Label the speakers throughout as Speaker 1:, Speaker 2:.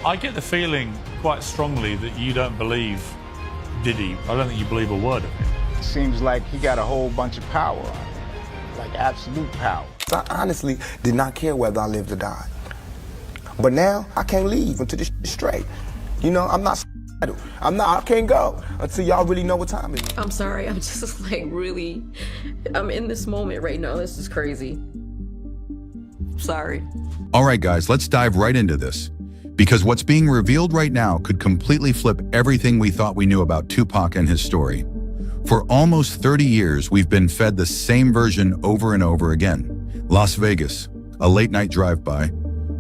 Speaker 1: I get the feeling quite strongly that you don't believe Diddy. I don't think you believe a word of it.
Speaker 2: Seems like he got a whole bunch of power on him, like absolute power.
Speaker 3: I honestly did not care whether I lived or died. But now, I can't leave until this shit is straight. You know, I can't go until y'all really know what time it is.
Speaker 4: I'm sorry, I'm just like really, I'm in this moment right now. This is crazy. Sorry.
Speaker 5: All right, guys, let's dive right into this. Because what's being revealed right now could completely flip everything we thought we knew about Tupac and his story. For almost 30 years, we've been fed the same version over and over again. Las Vegas, a late-night drive-by.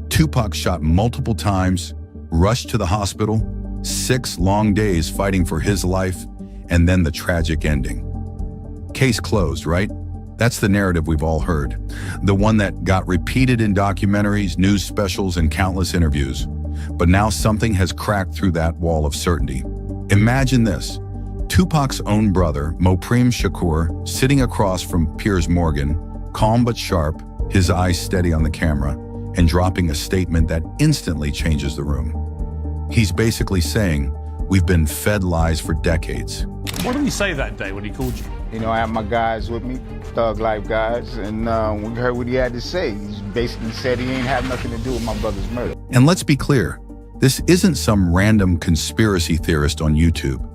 Speaker 5: Tupac shot multiple times, rushed to the hospital, 6 long days fighting for his life, and then the tragic ending. Case closed, right? That's the narrative we've all heard. The one that got repeated in documentaries, news specials, and countless interviews. But now something has cracked through that wall of certainty. Imagine this. Tupac's own brother, Mopreme Shakur, sitting across from Piers Morgan, calm but sharp, his eyes steady on the camera, and dropping a statement that instantly changes the room. He's basically saying, we've been fed lies for decades.
Speaker 1: What did he say that day when he called you?
Speaker 2: You know, I had my guys with me, thug life guys, and we heard what he had to say. He basically said he ain't have nothing to do with my brother's murder.
Speaker 5: And let's be clear, this isn't some random conspiracy theorist on YouTube.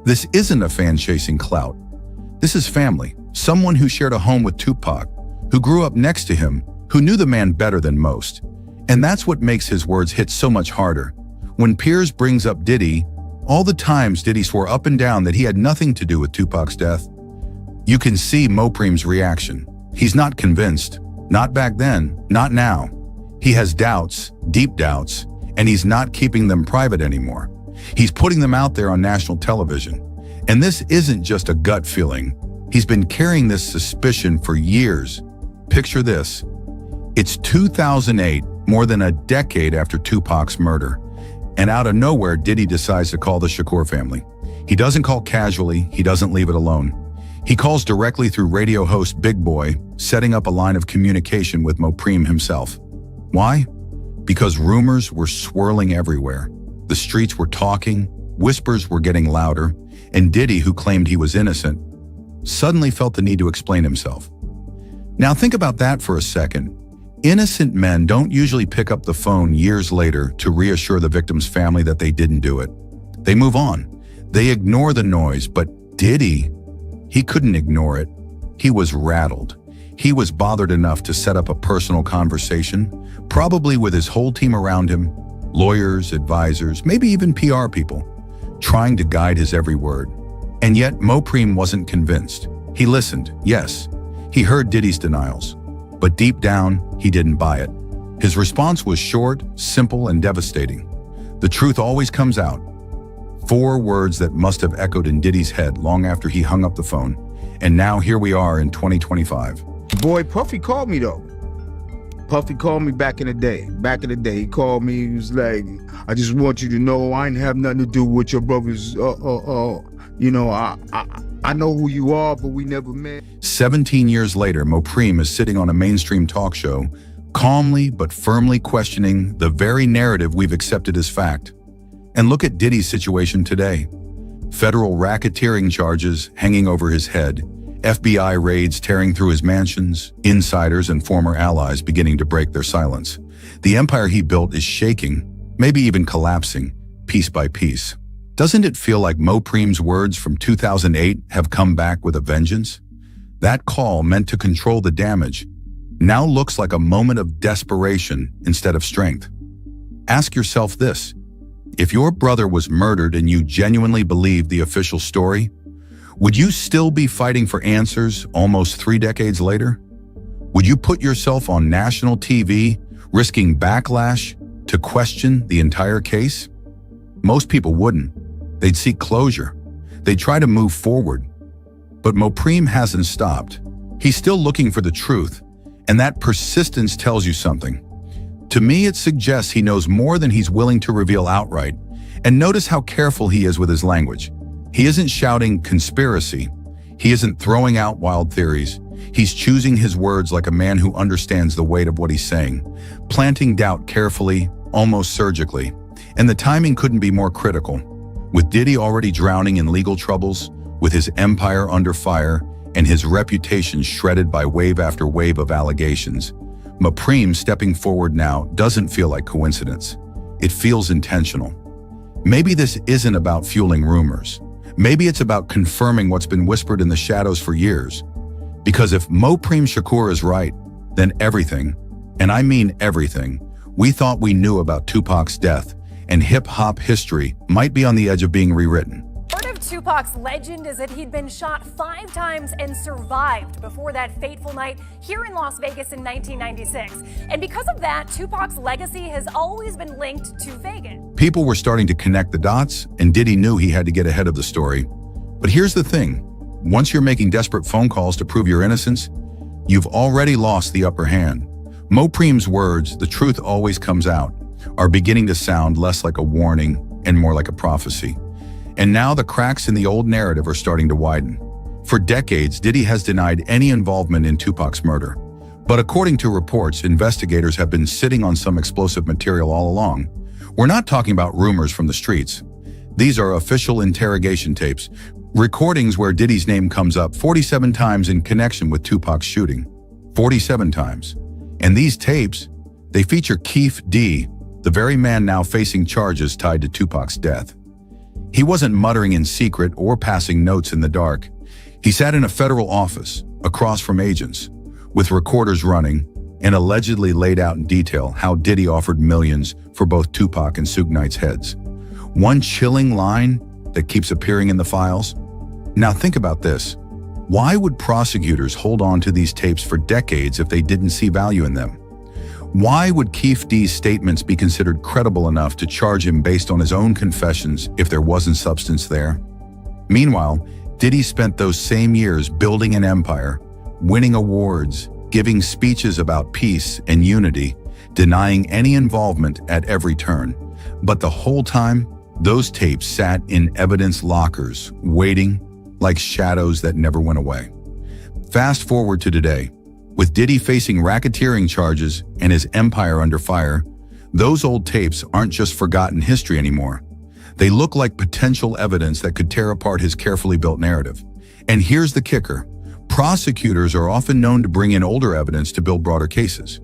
Speaker 5: This isn't a fan chasing clout. This is family, someone who shared a home with Tupac, who grew up next to him, who knew the man better than most. And that's what makes his words hit so much harder. When Piers brings up Diddy, all the times Diddy swore up and down that he had nothing to do with Tupac's death, you can see Mopreme's reaction. He's not convinced. Not back then, not now. He has doubts, deep doubts, and he's not keeping them private anymore. He's putting them out there on national television. And this isn't just a gut feeling. He's been carrying this suspicion for years. Picture this. It's 2008, more than a decade after Tupac's murder. And out of nowhere, Diddy decides to call the Shakur family. He doesn't call casually, he doesn't leave it alone. He calls directly through radio host Big Boy, setting up a line of communication with Mopreme himself. Why? Because rumors were swirling everywhere. The streets were talking, whispers were getting louder, and Diddy, who claimed he was innocent, suddenly felt the need to explain himself. Now think about that for a second. Innocent men don't usually pick up the phone years later to reassure the victim's family that they didn't do it. They move on. They ignore the noise, but Diddy, he couldn't ignore it. He was rattled. He was bothered enough to set up a personal conversation, probably with his whole team around him, lawyers, advisors, maybe even PR people, trying to guide his every word. And yet Mopreme wasn't convinced. He listened, yes. He heard Diddy's denials, but deep down, he didn't buy it. His response was short, simple, and devastating. The truth always comes out. 4 words that must have echoed in Diddy's head long after he hung up the phone. And now here we are in 2025.
Speaker 2: Boy, Puffy called me though. Puffy called me back in the day. He called me, he was like, I just want you to know I ain't have nothing to do with your brother's, you know, I know who you are, but we never met.
Speaker 5: 17 years later, Mopreme is sitting on a mainstream talk show, calmly but firmly questioning the very narrative we've accepted as fact. And look at Diddy's situation today. Federal racketeering charges hanging over his head, FBI raids tearing through his mansions, insiders and former allies beginning to break their silence. The empire he built is shaking, maybe even collapsing, piece by piece. Doesn't it feel like Mopreme's words from 2008 have come back with a vengeance? That call meant to control the damage now looks like a moment of desperation instead of strength. Ask yourself this. If your brother was murdered and you genuinely believed the official story, would you still be fighting for answers almost 3 decades later? Would you put yourself on national TV, risking backlash to question the entire case? Most people wouldn't. They'd seek closure. They'd try to move forward. But Mopreme hasn't stopped. He's still looking for the truth, and that persistence tells you something. To me, it suggests he knows more than he's willing to reveal outright. And notice how careful he is with his language. He isn't shouting conspiracy. He isn't throwing out wild theories. He's choosing his words like a man who understands the weight of what he's saying, planting doubt carefully, almost surgically. And the timing couldn't be more critical. With Diddy already drowning in legal troubles, with his empire under fire, and his reputation shredded by wave after wave of allegations, Mopreme stepping forward now doesn't feel like coincidence. It feels intentional. Maybe this isn't about fueling rumors. Maybe it's about confirming what's been whispered in the shadows for years. Because if Mopreme Shakur is right, then everything, and I mean everything, we thought we knew about Tupac's death and hip-hop history might be on the edge of being rewritten.
Speaker 6: Part of Tupac's legend is that he'd been shot 5 times and survived before that fateful night here in Las Vegas in 1996. And because of that, Tupac's legacy has always been linked to Vegas.
Speaker 5: People were starting to connect the dots, and Diddy knew he had to get ahead of the story. But here's the thing. Once you're making desperate phone calls to prove your innocence, you've already lost the upper hand. Mopreme's words, "the truth always comes out," are beginning to sound less like a warning and more like a prophecy. And now the cracks in the old narrative are starting to widen. For decades, Diddy has denied any involvement in Tupac's murder. But according to reports, investigators have been sitting on some explosive material all along. We're not talking about rumors from the streets. These are official interrogation tapes, recordings where Diddy's name comes up 47 times in connection with Tupac's shooting. 47 times. And these tapes, they feature Keefe D, the very man now facing charges tied to Tupac's death. He wasn't muttering in secret or passing notes in the dark. He sat in a federal office, across from agents, with recorders running, and allegedly laid out in detail how Diddy offered millions for both Tupac and Suge Knight's heads. One chilling line that keeps appearing in the files. Now think about this. Why would prosecutors hold on to these tapes for decades if they didn't see value in them? Why would Keefe D's statements be considered credible enough to charge him based on his own confessions if there wasn't substance there? Meanwhile, Diddy spent those same years building an empire, winning awards, giving speeches about peace and unity, denying any involvement at every turn. But the whole time, those tapes sat in evidence lockers, waiting like shadows that never went away. Fast forward to today. With Diddy facing racketeering charges and his empire under fire, those old tapes aren't just forgotten history anymore. They look like potential evidence that could tear apart his carefully built narrative. And here's the kicker. Prosecutors are often known to bring in older evidence to build broader cases.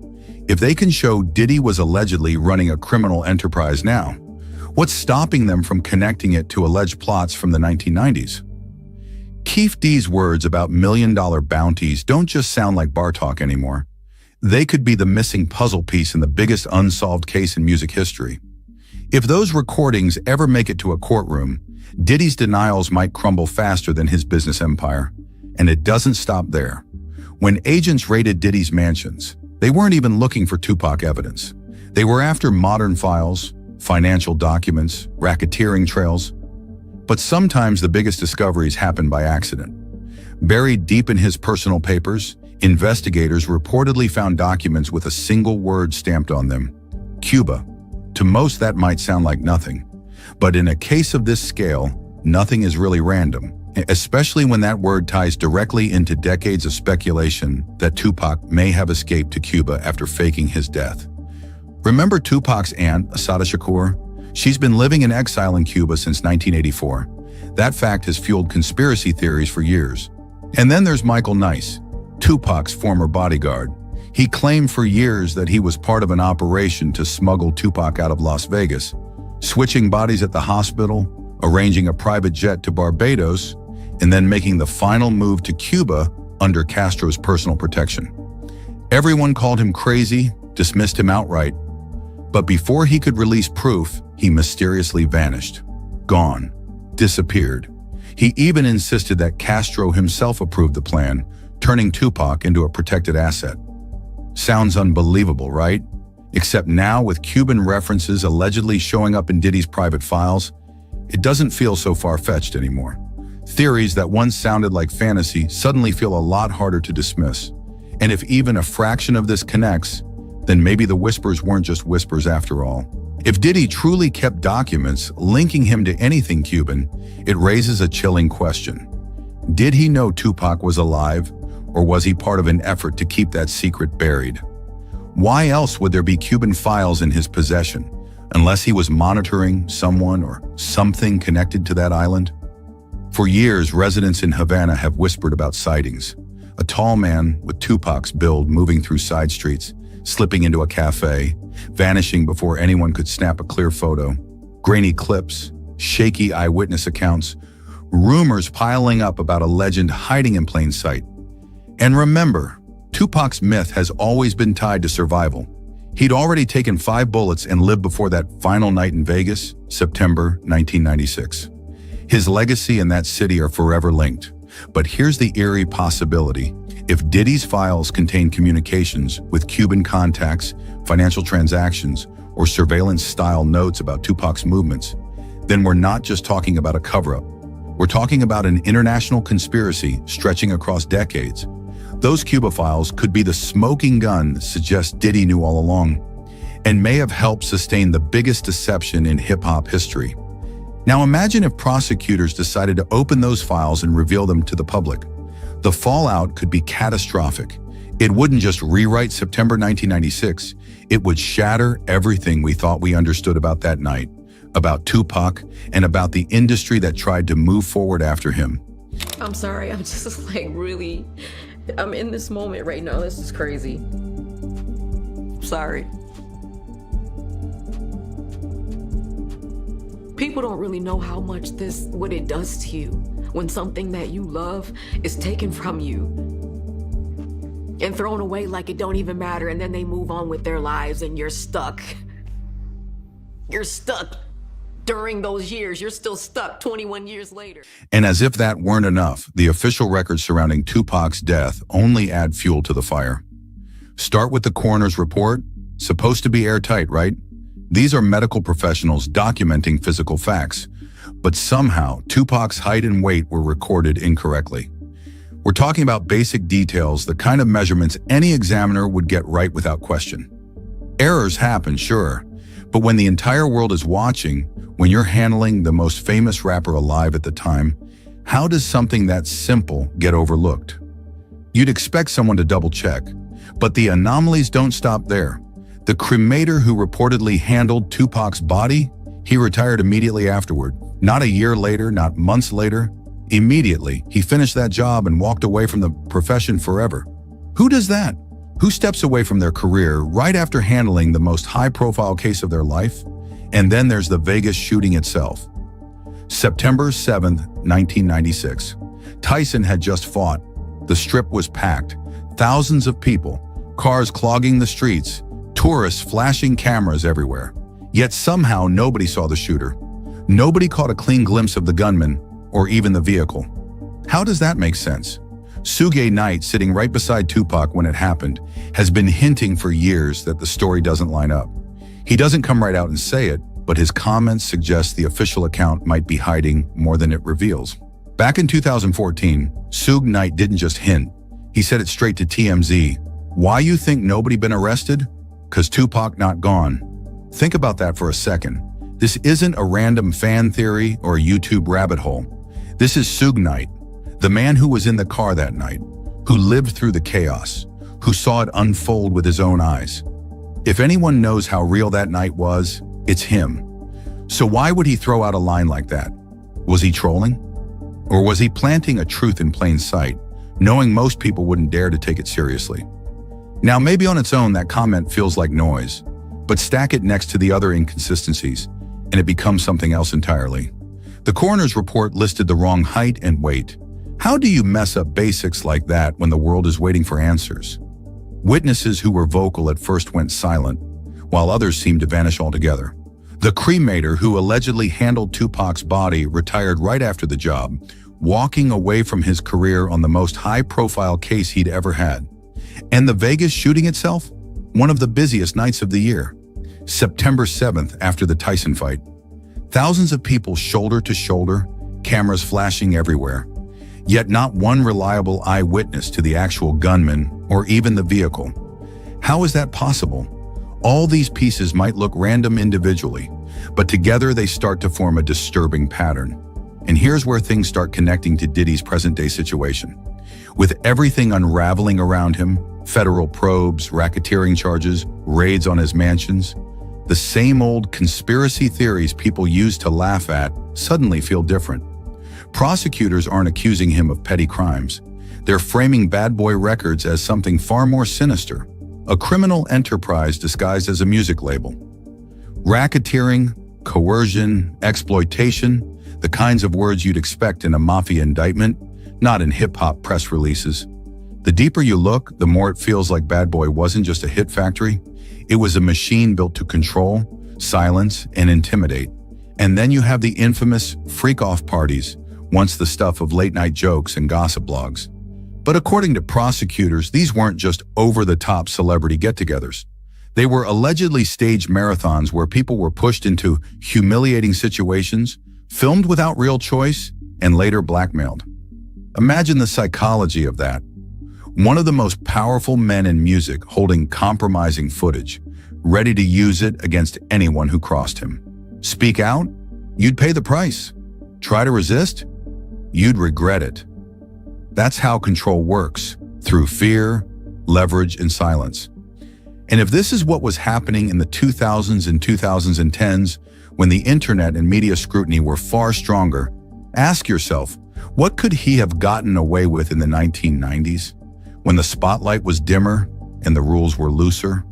Speaker 5: If they can show Diddy was allegedly running a criminal enterprise now, what's stopping them from connecting it to alleged plots from the 1990s? Keefe D's words about million-dollar bounties don't just sound like bar talk anymore. They could be the missing puzzle piece in the biggest unsolved case in music history. If those recordings ever make it to a courtroom, Diddy's denials might crumble faster than his business empire. And it doesn't stop there. When agents raided Diddy's mansions, they weren't even looking for Tupac evidence. They were after modern files, financial documents, racketeering trails. But sometimes the biggest discoveries happen by accident. Buried deep in his personal papers, investigators reportedly found documents with a single word stamped on them: Cuba. To most, that might sound like nothing. But in a case of this scale, nothing is really random, especially when that word ties directly into decades of speculation that Tupac may have escaped to Cuba after faking his death. Remember Tupac's aunt, Assata Shakur? She's been living in exile in Cuba since 1984. That fact has fueled conspiracy theories for years. And then there's Michael Nice, Tupac's former bodyguard. He claimed for years that he was part of an operation to smuggle Tupac out of Las Vegas, switching bodies at the hospital, arranging a private jet to Barbados, and then making the final move to Cuba under Castro's personal protection. Everyone called him crazy, dismissed him outright. But before he could release proof, he mysteriously vanished. Gone. Disappeared. He even insisted that Castro himself approved the plan, turning Tupac into a protected asset. Sounds unbelievable, right? Except now, with Cuban references allegedly showing up in Diddy's private files, it doesn't feel so far-fetched anymore. Theories that once sounded like fantasy suddenly feel a lot harder to dismiss. And if even a fraction of this connects, then maybe the whispers weren't just whispers after all. If Diddy truly kept documents linking him to anything Cuban, it raises a chilling question. Did he know Tupac was alive, or was he part of an effort to keep that secret buried? Why else would there be Cuban files in his possession, unless he was monitoring someone or something connected to that island. For years, residents in Havana have whispered about sightings. A tall man with Tupac's build moving through side streets, slipping into a cafe, vanishing before anyone could snap a clear photo. Grainy clips, shaky eyewitness accounts, rumors piling up about a legend hiding in plain sight. And remember, Tupac's myth has always been tied to survival. He'd already taken 5 bullets and lived before that final night in Vegas, September 1996. His legacy and that city are forever linked. But here's the eerie possibility. If Diddy's files contain communications with Cuban contacts, financial transactions, or surveillance-style notes about Tupac's movements, then we're not just talking about a cover-up. We're talking about an international conspiracy stretching across decades. Those Cuba files could be the smoking gun that suggests Diddy knew all along, and may have helped sustain the biggest deception in hip-hop history. Now imagine if prosecutors decided to open those files and reveal them to the public. The fallout could be catastrophic. It wouldn't just rewrite September 1996, it would shatter everything we thought we understood about that night, about Tupac, and about the industry that tried to move forward after him.
Speaker 4: I'm sorry, I'm just like really, I'm in this moment right now. This is crazy. Sorry. People don't really know how much what it does to you when something that you love is taken from you and thrown away like it don't even matter, and then they move on with their lives and you're stuck. You're stuck during those years. You're still stuck 21 years later.
Speaker 5: And as if that weren't enough, the official records surrounding Tupac's death only add fuel to the fire. Start with the coroner's report, supposed to be airtight, right? These are medical professionals documenting physical facts, but somehow Tupac's height and weight were recorded incorrectly. We're talking about basic details, the kind of measurements any examiner would get right without question. Errors happen, sure, but when the entire world is watching, when you're handling the most famous rapper alive at the time, how does something that simple get overlooked? You'd expect someone to double check, but the anomalies don't stop there. The cremator who reportedly handled Tupac's body, he retired immediately afterward. Not a year later, not months later. Immediately, he finished that job and walked away from the profession forever. Who does that? Who steps away from their career right after handling the most high-profile case of their life? And then there's the Vegas shooting itself. September 7th, 1996. Tyson had just fought. The Strip was packed. Thousands of people, cars clogging the streets, tourists flashing cameras everywhere. Yet somehow nobody saw the shooter. Nobody caught a clean glimpse of the gunman or even the vehicle. How does that make sense? Suge Knight, sitting right beside Tupac when it happened, has been hinting for years that the story doesn't line up. He doesn't come right out and say it, but his comments suggest the official account might be hiding more than it reveals. Back in 2014, Suge Knight didn't just hint. He said it straight to TMZ. Why you think nobody been arrested? 'Cause Tupac not gone. Think about that for a second. This isn't a random fan theory or a YouTube rabbit hole. This is Suge Knight, the man who was in the car that night, who lived through the chaos, who saw it unfold with his own eyes. If anyone knows how real that night was, it's him. So why would he throw out a line like that? Was he trolling? Or was he planting a truth in plain sight, knowing most people wouldn't dare to take it seriously? Now, maybe on its own that comment feels like noise, but stack it next to the other inconsistencies, and it becomes something else entirely. The coroner's report listed the wrong height and weight. How do you mess up basics like that when the world is waiting for answers? Witnesses who were vocal at first went silent, while others seemed to vanish altogether. The cremator who allegedly handled Tupac's body retired right after the job, walking away from his career on the most high-profile case he'd ever had. And the Vegas shooting itself? One of the busiest nights of the year. September 7th, after the Tyson fight. Thousands of people shoulder to shoulder, cameras flashing everywhere. Yet not one reliable eyewitness to the actual gunman or even the vehicle. How is that possible? All these pieces might look random individually, but together they start to form a disturbing pattern. And here's where things start connecting to Diddy's present-day situation. With everything unraveling around him, federal probes, racketeering charges, raids on his mansions, The same old conspiracy theories people used to laugh at suddenly feel different. Prosecutors aren't accusing him of petty crimes. They're framing Bad Boy Records as something far more sinister, a criminal enterprise disguised as a music label. Racketeering, coercion, exploitation, the kinds of words you'd expect in a mafia indictment, not in hip-hop press releases. The deeper you look, the more it feels like Bad Boy wasn't just a hit factory. It was a machine built to control, silence, and intimidate. And then you have the infamous freak-off parties, once the stuff of late-night jokes and gossip blogs. But according to prosecutors, these weren't just over-the-top celebrity get-togethers. They were allegedly staged marathons where people were pushed into humiliating situations, filmed without real choice, and later blackmailed. Imagine the psychology of that. One of the most powerful men in music holding compromising footage, ready to use it against anyone who crossed him. Speak out? You'd pay the price. Try to resist? You'd regret it. That's how control works, through fear, leverage, and silence. And if this is what was happening in the 2000s and 2010s, when the internet and media scrutiny were far stronger, ask yourself, what could he have gotten away with in the 1990s, when the spotlight was dimmer and the rules were looser?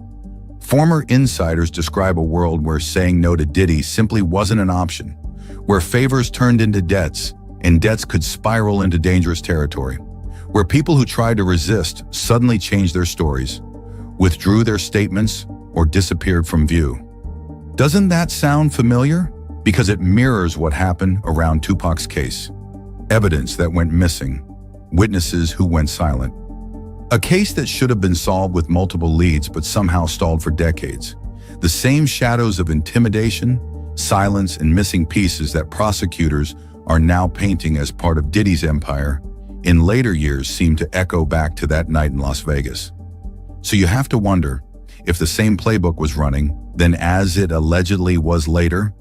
Speaker 5: Former insiders describe a world where saying no to Diddy simply wasn't an option, where favors turned into debts, and debts could spiral into dangerous territory, where people who tried to resist suddenly changed their stories, withdrew their statements, or disappeared from view. Doesn't that sound familiar? Because it mirrors what happened around Tupac's case. Evidence that went missing, witnesses who went silent. A case that should have been solved with multiple leads but somehow stalled for decades. The same shadows of intimidation, silence, and missing pieces that prosecutors are now painting as part of Diddy's empire in later years seem to echo back to that night in Las Vegas. So you have to wonder, if the same playbook was running, then as it allegedly was later,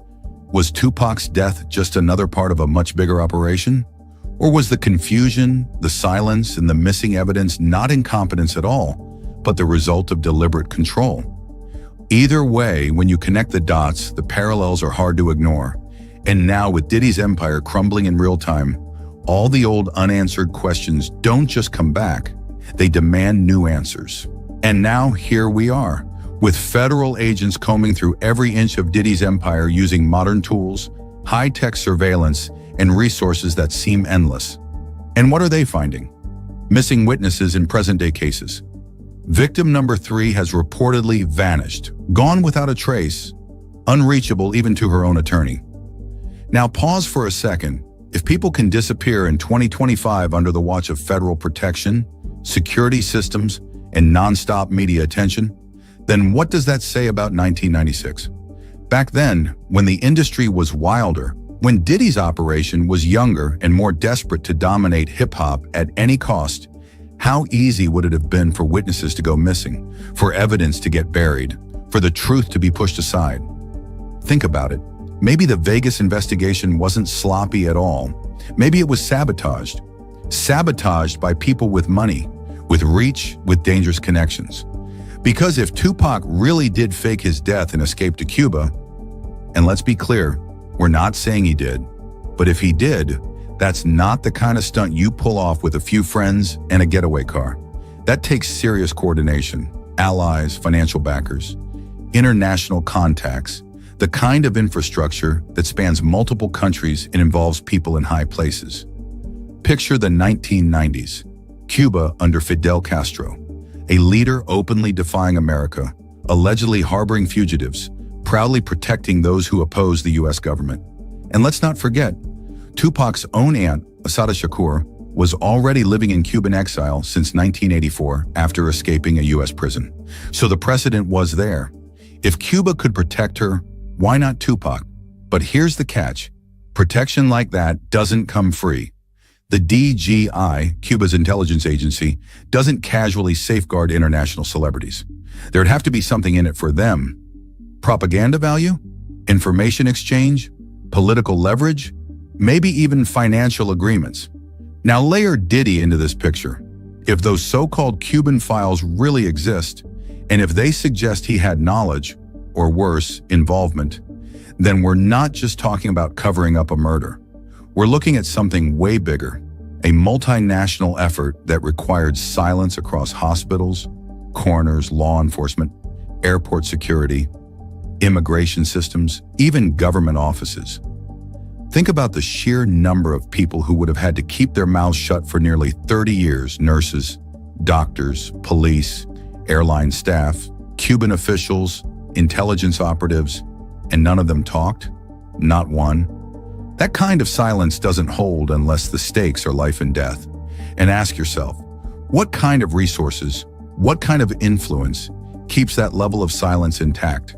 Speaker 5: was Tupac's death just another part of a much bigger operation? Or was the confusion, the silence, and the missing evidence not incompetence at all, but the result of deliberate control? Either way, when you connect the dots, the parallels are hard to ignore. And now with Diddy's empire crumbling in real time, all the old unanswered questions don't just come back, they demand new answers. And now here we are, with federal agents combing through every inch of Diddy's empire using modern tools, high-tech surveillance, and resources that seem endless. And what are they finding? Missing witnesses in present-day cases. Victim number 3 has reportedly vanished, gone without a trace, unreachable even to her own attorney. Now pause for a second. If people can disappear in 2025 under the watch of federal protection, security systems, and non-stop media attention, then what does that say about 1996? Back then, when the industry was wilder, when Diddy's operation was younger and more desperate to dominate hip-hop at any cost, how easy would it have been for witnesses to go missing, for evidence to get buried, for the truth to be pushed aside? Think about it. Maybe the Vegas investigation wasn't sloppy at all. Maybe it was sabotaged. Sabotaged by people with money, with reach, with dangerous connections. Because if Tupac really did fake his death and escape to Cuba, and let's be clear, we're not saying he did, but if he did, that's not the kind of stunt you pull off with a few friends and a getaway car. That takes serious coordination, allies, financial backers, international contacts, the kind of infrastructure that spans multiple countries and involves people in high places. Picture the 1990s, Cuba under Fidel Castro, a leader openly defying America, allegedly harboring fugitives, proudly protecting those who oppose the US government. And let's not forget, Tupac's own aunt, Assata Shakur, was already living in Cuban exile since 1984 after escaping a US prison. So the precedent was there. If Cuba could protect her, why not Tupac? But here's the catch. Protection like that doesn't come free. The DGI, Cuba's intelligence agency, doesn't casually safeguard international celebrities. There'd have to be something in it for them. Propaganda value? Information exchange? Political leverage? Maybe even financial agreements. Now layer Diddy into this picture. If those so-called Cuban files really exist, and if they suggest he had knowledge, or worse, involvement, then we're not just talking about covering up a murder. We're looking at something way bigger, a multinational effort that required silence across hospitals, coroners, law enforcement, airport security, immigration systems, even government offices. Think about the sheer number of people who would have had to keep their mouths shut for nearly 30 years: nurses, doctors, police, airline staff, Cuban officials, intelligence operatives, and none of them talked? Not one. That kind of silence doesn't hold unless the stakes are life and death. And ask yourself, what kind of resources, what kind of influence keeps that level of silence intact?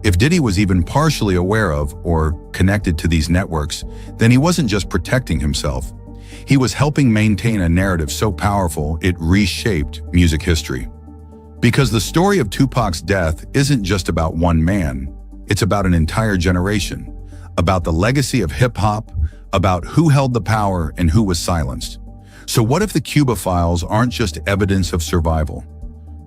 Speaker 5: If Diddy was even partially aware of or connected to these networks, then he wasn't just protecting himself. He was helping maintain a narrative so powerful it reshaped music history. Because the story of Tupac's death isn't just about one man, it's about an entire generation, about the legacy of hip-hop, about who held the power and who was silenced. So what if the Cuba files aren't just evidence of survival?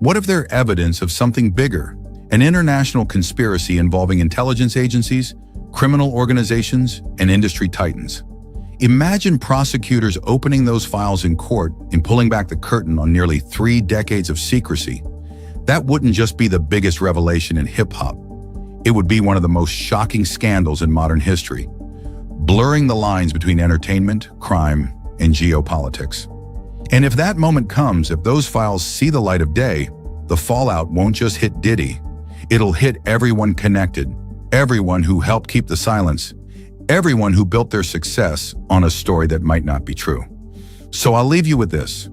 Speaker 5: What if they're evidence of something bigger? An international conspiracy involving intelligence agencies, criminal organizations, and industry titans. Imagine prosecutors opening those files in court and pulling back the curtain on nearly 3 decades of secrecy. That wouldn't just be the biggest revelation in hip-hop. It would be one of the most shocking scandals in modern history, blurring the lines between entertainment, crime, and geopolitics. And if that moment comes, if those files see the light of day, the fallout won't just hit Diddy. It'll hit everyone connected, everyone who helped keep the silence, everyone who built their success on a story that might not be true. So I'll leave you with this.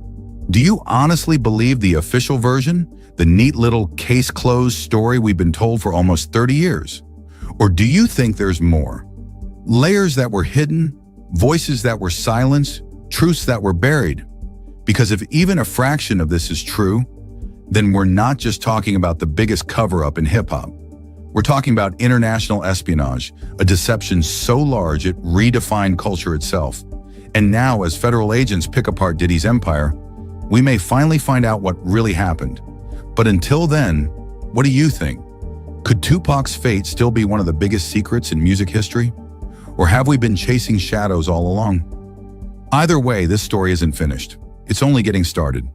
Speaker 5: Do you honestly believe the official version, the neat little case closed story we've been told for almost 30 years? Or do you think there's more? Layers that were hidden, voices that were silenced, truths that were buried? Because if even a fraction of this is true, then we're not just talking about the biggest cover-up in hip-hop. We're talking about international espionage, a deception so large it redefined culture itself. And now, as federal agents pick apart Diddy's empire, we may finally find out what really happened. But until then, what do you think? Could Tupac's fate still be one of the biggest secrets in music history? Or have we been chasing shadows all along? Either way, this story isn't finished. It's only getting started.